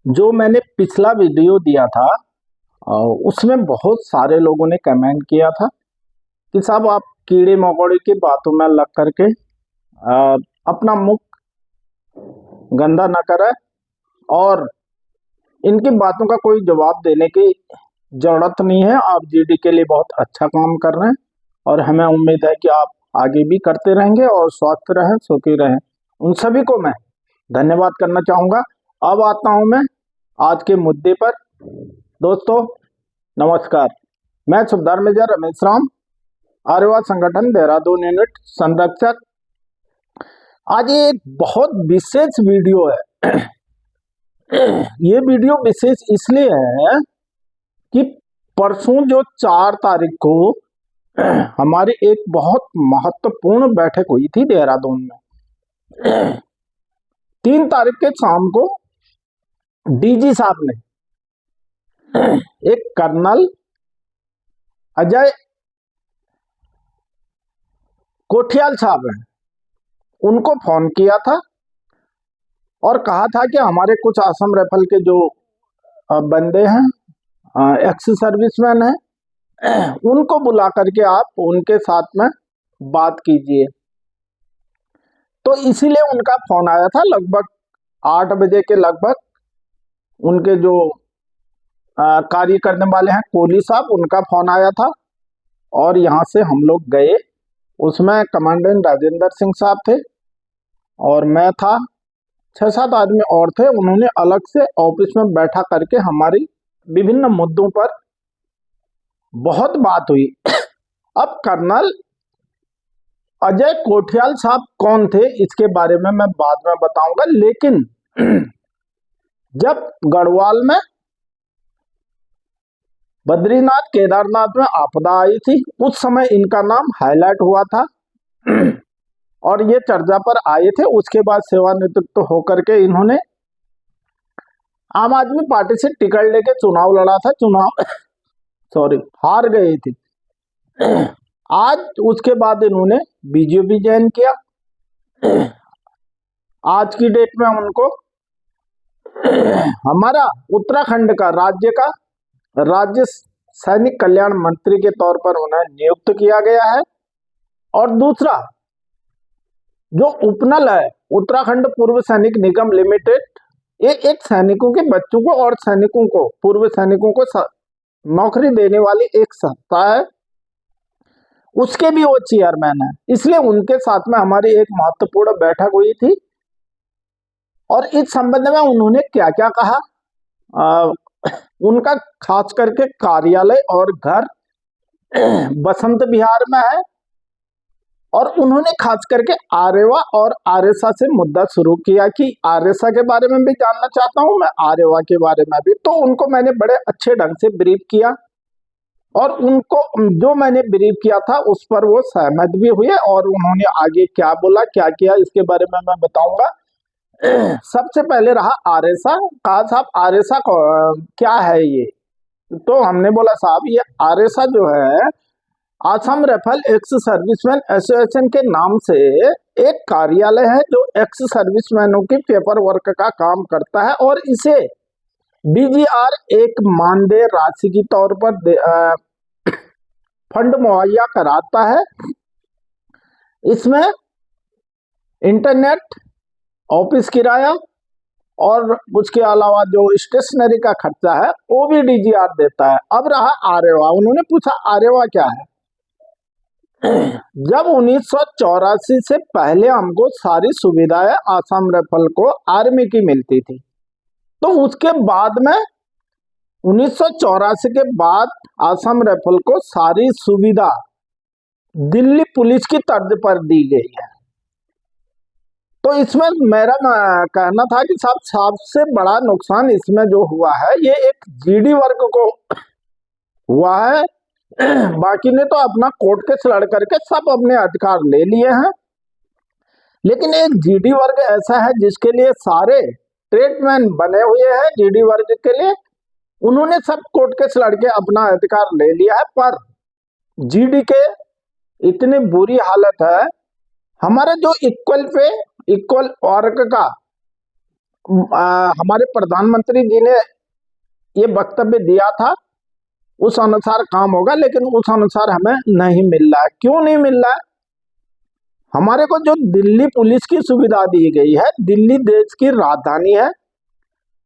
जो मैंने पिछला वीडियो दिया था उसमें बहुत सारे लोगों ने कमेंट किया था कि साहब आप कीड़े मकोड़े की बातों में लग करके अपना मुख गंदा न करें और इनकी बातों का कोई जवाब देने की जरूरत नहीं है। आप जीडी के लिए बहुत अच्छा काम कर रहे हैं और हमें उम्मीद है कि आप आगे भी करते रहेंगे और स्वस्थ रहें, सुखी रहें। उन सभी को मैं धन्यवाद करना चाहूँगा। अब आता हूँ मैं आज के मुद्दे पर। दोस्तों नमस्कार, मैं सुबेदार मेजर रमेश राम, आर्यवाद संगठन देहरादून यूनिट संरक्षक। आज ये एक बहुत विशेष वीडियो है। ये वीडियो विशेष इसलिए है कि परसों जो 4 तारीख को हमारी एक बहुत महत्वपूर्ण बैठक हुई थी देहरादून में। 3 तारीख के शाम को डीजी साहब ने एक कर्नल अजय कोठियाल साहब हैं, उनको फोन किया था और कहा था कि हमारे कुछ असम राइफल के जो बंदे हैं, एक्स सर्विसमैन हैं, उनको बुला करके आप उनके साथ में बात कीजिए। तो इसीलिए उनका फोन आया था। लगभग 8 बजे के लगभग उनके जो कार्य करने वाले हैं कोहली साहब, उनका फोन आया था और यहाँ से हम लोग गए। उसमें कमांडेंट राजेंद्र सिंह साहब थे और मैं था, 6-7 आदमी और थे। उन्होंने अलग से ऑफिस में बैठा करके हमारी विभिन्न मुद्दों पर बहुत बात हुई। अब कर्नल अजय कोठियाल साहब कौन थे इसके बारे में मैं बाद में बताऊंगा, लेकिन जब गढ़वाल में बद्रीनाथ केदारनाथ में आपदा आई थी, उस समय इनका नाम हाईलाइट हुआ था और ये चर्चा पर आए थे। उसके बाद सेवानिवृत्त होकर के इन्होंने आम आदमी पार्टी से टिकट लेके चुनाव लड़ा था। हार गए थे। आज उसके बाद इन्होंने बीजेपी ज्वाइन किया। आज की डेट में उनको हमारा उत्तराखंड का राज्य सैनिक कल्याण मंत्री के तौर पर उन्हें नियुक्त किया गया है। और दूसरा जो उपनल है उत्तराखंड पूर्व सैनिक निगम लिमिटेड, ये एक सैनिकों के बच्चों को और सैनिकों को, पूर्व सैनिकों को नौकरी देने वाली एक संस्था है, उसके भी वो चेयरमैन है। इसलिए उनके साथ में हमारी एक महत्वपूर्ण बैठक हुई थी और इस संबंध में उन्होंने क्या क्या कहा, उनका खास करके कार्यालय और घर बसंत विहार में है और उन्होंने खास करके आर्यवा और आर्यसा से मुद्दा शुरू किया कि आर्यसा के बारे में भी जानना चाहता हूं मैं, आर्यवा के बारे में भी। तो उनको मैंने बड़े अच्छे ढंग से ब्रीफ किया और उनको जो मैंने ब्रीफ किया था उस पर वो सहमत भी हुए और उन्होंने आगे क्या बोला क्या किया इसके बारे में मैं बताऊंगा। सबसे पहले रहा आर्यसा। कहा साहब आर्यसा क्या है ये? तो हमने बोला साहब ये आर्यसा जो है Assam rifle ex serviceman association के नाम से एक कार्यालय है जो एक्स सर्विसमैनों की पेपर वर्क का काम करता है और इसे डीजीआर एक मानदेय राशि की तौर पर फंड मुहैया कराता है। इसमें इंटरनेट, ऑफिस किराया और उसके अलावा जो स्टेशनरी का खर्चा है वो भी डीजीआर देता है। अब रहा आर्यवा। उन्होंने पूछा आर्यवा क्या है? जब 1984 से पहले हमको सारी सुविधाएं आसाम राइफल को आर्मी की मिलती थी, तो उसके बाद में 1984 के बाद आसाम राइफल को सारी सुविधा दिल्ली पुलिस की तर्ज पर दी गई है। तो इसमें मेरा कहना था कि साहब सबसे बड़ा नुकसान इसमें जो हुआ है ये एक जीडी वर्ग को हुआ है। बाकी ने तो अपना कोर्ट केस लड़ करके सब अपने अधिकार ले लिए हैं, लेकिन एक जीडी वर्ग ऐसा है जिसके लिए सारे ट्रेडमैन बने हुए हैं। जीडी वर्ग के लिए उन्होंने सब कोर्ट केस लड़के अपना अधिकार ले लिया है, पर जीडी के इतनी बुरी हालत है। हमारे जो इक्वल वर्ग का हमारे प्रधानमंत्री जी ने ये वक्तव्य दिया था उस अनुसार काम होगा, लेकिन उस अनुसार हमें नहीं मिल रहा है। क्यों नहीं मिल रहा है? हमारे को जो दिल्ली पुलिस की सुविधा दी गई है, दिल्ली देश की राजधानी है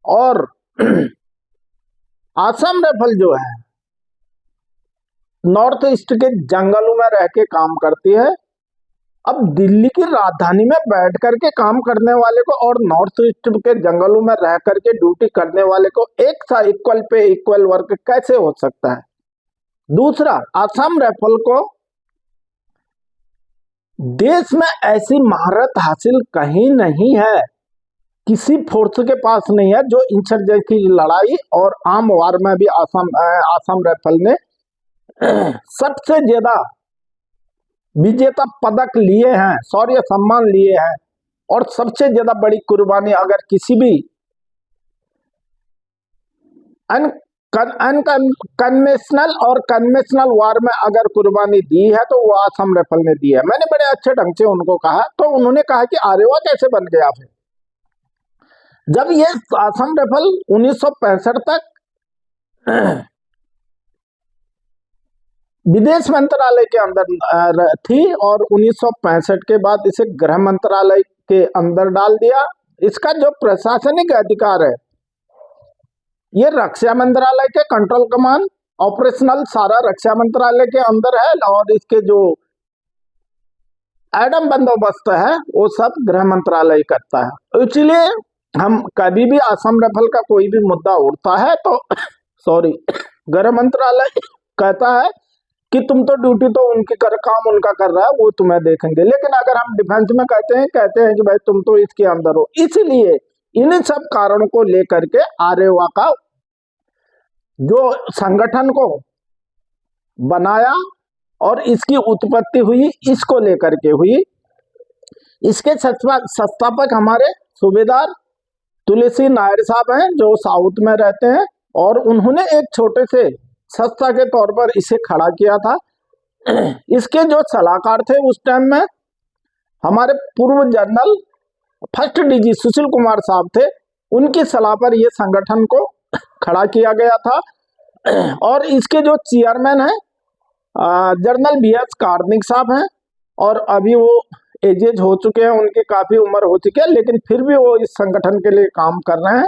और आसाम राइफल जो है नॉर्थ ईस्ट के जंगलों में रह के काम करती है। अब दिल्ली की राजधानी में बैठ करके काम करने वाले को और नॉर्थ ईस्ट के जंगलों में रह करके ड्यूटी करने वाले को एक सा इक्वल पे इक्वल वर्क कैसे हो सकता है? दूसरा, आसाम राइफल को देश में ऐसी महारत हासिल कहीं नहीं है, किसी फोर्स के पास नहीं है जो इंसर्जेंसी की लड़ाई और आम वार में भी आसाम राइफल ने सबसे ज्यादा विजेता पदक लिए हैं, शौर्य सम्मान लिए हैं और सबसे ज्यादा बड़ी कुर्बानी अगर किसी भी अनकन्वेंशनल और कन्वेंशनल वार में अगर कुर्बानी दी है तो वो आसाम राइफल ने दी है। मैंने बड़े अच्छे ढंग से उनको कहा तो उन्होंने कहा कि आर्यवा कैसे बन गया फिर, जब ये आसाम राइफल 1965 तक विदेश मंत्रालय के अंदर थी और 1965 के बाद इसे गृह मंत्रालय के अंदर डाल दिया। इसका जो प्रशासनिक अधिकार है ये रक्षा मंत्रालय के कंट्रोल कमांड ऑपरेशनल सारा रक्षा मंत्रालय के अंदर है और इसके जो एडम बंदोबस्त है वो सब गृह मंत्रालय करता है। इसलिए हम कभी भी आसाम राइफल का कोई भी मुद्दा उठता है तो सॉरी गृह मंत्रालय कहता है कि तुम तो ड्यूटी तो उनकी कर, काम उनका कर रहा है, वो तुम्हें देखेंगे। लेकिन अगर हम डिफेंस में कहते हैं कि भाई तुम तो इसके अंदर हो। इसलिए इन सब कारणों को लेकर के आर्यवा का जो संगठन को बनाया और इसकी उत्पत्ति हुई इसको लेकर के हुई। इसके संस्थापक हमारे सूबेदार तुलसी नायर साहब हैं जो साउथ में रहते हैं और उन्होंने एक छोटे से संस्था के तौर पर इसे खड़ा किया था। इसके जो सलाहकार थे उस टाइम में हमारे पूर्व general first DG Sushil Kumar साहब थे, उनकी सलाह पर यह संगठन को खड़ा किया गया था। और इसके जो चेयरमैन हैं जनरल BS कार्निक साहब हैं और अभी वो एजेज हो चुके हैं, उनकी काफी उम्र हो चुकी है, लेकिन फिर भी वो इस संगठन के लिए काम कर रहे हैं।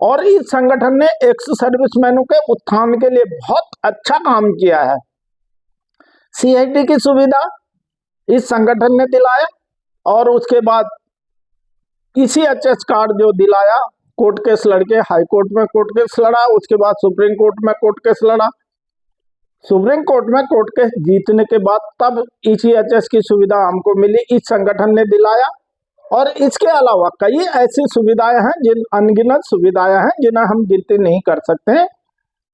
और इस संगठन ने एक्स सर्विसमैनों के उत्थान के लिए बहुत अच्छा काम किया है। CIT की सुविधा इस संगठन ने दिलाया और उसके बाद ECHS कार्ड जो दिलाया, कोर्ट केस लड़के हाई कोर्ट में कोर्ट केस लड़ा, उसके बाद सुप्रीम कोर्ट में कोर्ट केस लड़ा, सुप्रीम कोर्ट में कोर्ट केस जीतने के बाद तब ECHS की सुविधा हमको मिली, इस संगठन ने दिलाया। और इसके अलावा कई ऐसी सुविधाएं हैं, जिन अनगिनत सुविधाएं हैं जिन्हें हम गिनती नहीं कर सकते हैं।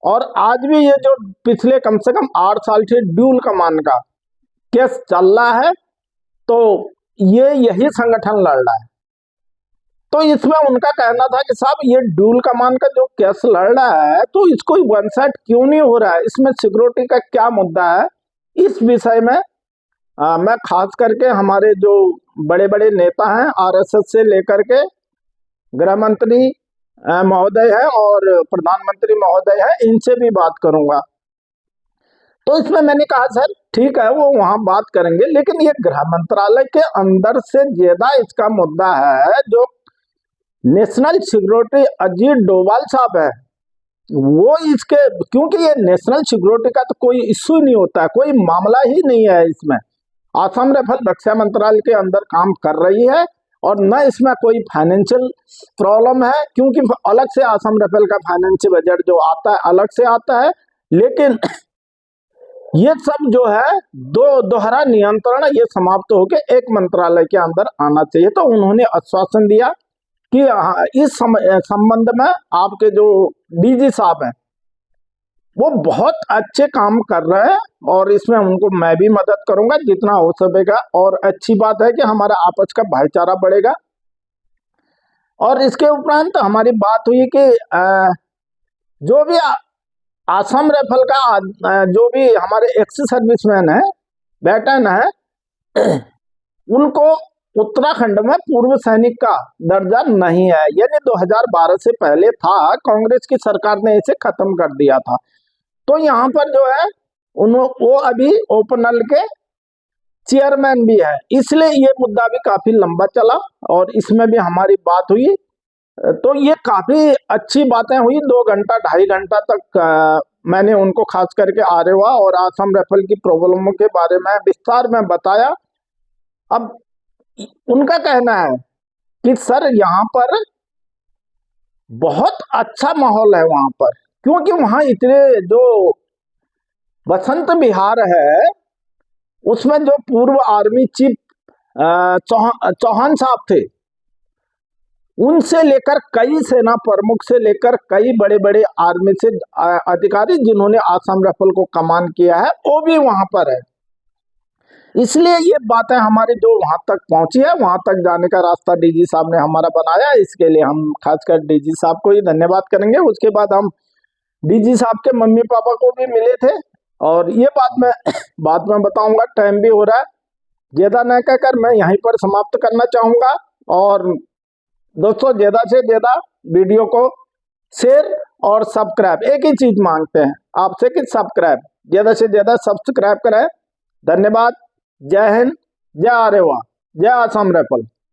और आज भी ये जो पिछले कम से कम 8 साल से ड्यूल कमान का केस चल रहा है तो ये यही संगठन लड़ रहा है। तो इसमें उनका कहना था कि साहब ये ड्यूल कमान का जो केस लड़ रहा है तो इसको वन साइड क्यों नहीं हो रहा है, इसमें सिक्योरिटी का क्या मुद्दा है। इस विषय में मैं खास करके हमारे जो बड़े बड़े नेता हैं RSS से लेकर के गृह मंत्री महोदय है और प्रधानमंत्री महोदय है, इनसे भी बात करूंगा। तो इसमें मैंने कहा सर ठीक है वो वहां बात करेंगे, लेकिन ये गृह मंत्रालय के अंदर से ज्यादा इसका मुद्दा है जो नेशनल सिक्योरिटी अजीत डोभाल साहब है वो इसके, क्योंकि ये नेशनल सिक्योरिटी का तो कोई इश्यू नहीं होता है, कोई मामला ही नहीं है इसमें। आसाम राइफल रक्षा मंत्रालय के अंदर काम कर रही है और न इसमें कोई फाइनेंशियल प्रॉब्लम है, क्योंकि अलग से आसाम राइफल का फाइनेंशियल बजट जो आता है अलग से आता है। लेकिन ये सब जो है दोहरा नियंत्रण ये समाप्त होकर एक मंत्रालय के अंदर आना चाहिए। तो उन्होंने आश्वासन दिया कि इस संबंध में आपके जो DG साहब हैं वो बहुत अच्छे काम कर रहे हैं और इसमें उनको मैं भी मदद करूंगा जितना हो सकेगा। और अच्छी बात है कि हमारा आपस का भाईचारा बढ़ेगा। और इसके उपरांत हमारी बात हुई कि जो भी आसाम राइफल का जो भी हमारे एक्स सर्विसमैन है वेटरन है उनको उत्तराखंड में पूर्व सैनिक का दर्जा नहीं है, यानी 2012 से पहले था, कांग्रेस की सरकार ने इसे खत्म कर दिया था। तो यहाँ पर जो है वो अभी ओपनल के चेयरमैन भी है, इसलिए ये मुद्दा भी काफी लंबा चला और इसमें भी हमारी बात हुई। तो ये काफी अच्छी बातें हुई, 2 घंटा 2.5 घंटा तक मैंने उनको खास करके आरएवा और आसाम राइफल की प्रॉब्लमों के बारे में विस्तार में बताया। अब उनका कहना है कि सर यहाँ पर बहुत अच्छा माहौल है वहां पर, क्योंकि वहां इतने जो बसंत विहार है उसमें जो पूर्व आर्मी चीफ चौहान साहब थे, उनसे लेकर कई सेना प्रमुख से लेकर कई बड़े बड़े आर्मी से अधिकारी जिन्होंने आसाम राइफल को कमान किया है वो भी वहां पर है। इसलिए ये बातें हमारी जो वहां तक पहुंची है, वहां तक जाने का रास्ता डीजी साहब ने हमारा बनाया, इसके लिए हम खासकर डीजी साहब को ही धन्यवाद करेंगे। उसके बाद हम डीजी साहब के मम्मी पापा को भी मिले थे और ये बात में बताऊंगा, टाइम भी हो रहा है, ज्यादा न कहकर मैं यहीं पर समाप्त करना चाहूंगा। और दोस्तों ज्यादा से ज्यादा वीडियो को शेयर और सब्सक्राइब, एक ही चीज मांगते हैं आपसे कि सब्सक्राइब, ज्यादा से ज्यादा सब्सक्राइब करें। धन्यवाद। जय हिंद, जय आर्यवा, जय आसाम राइफल।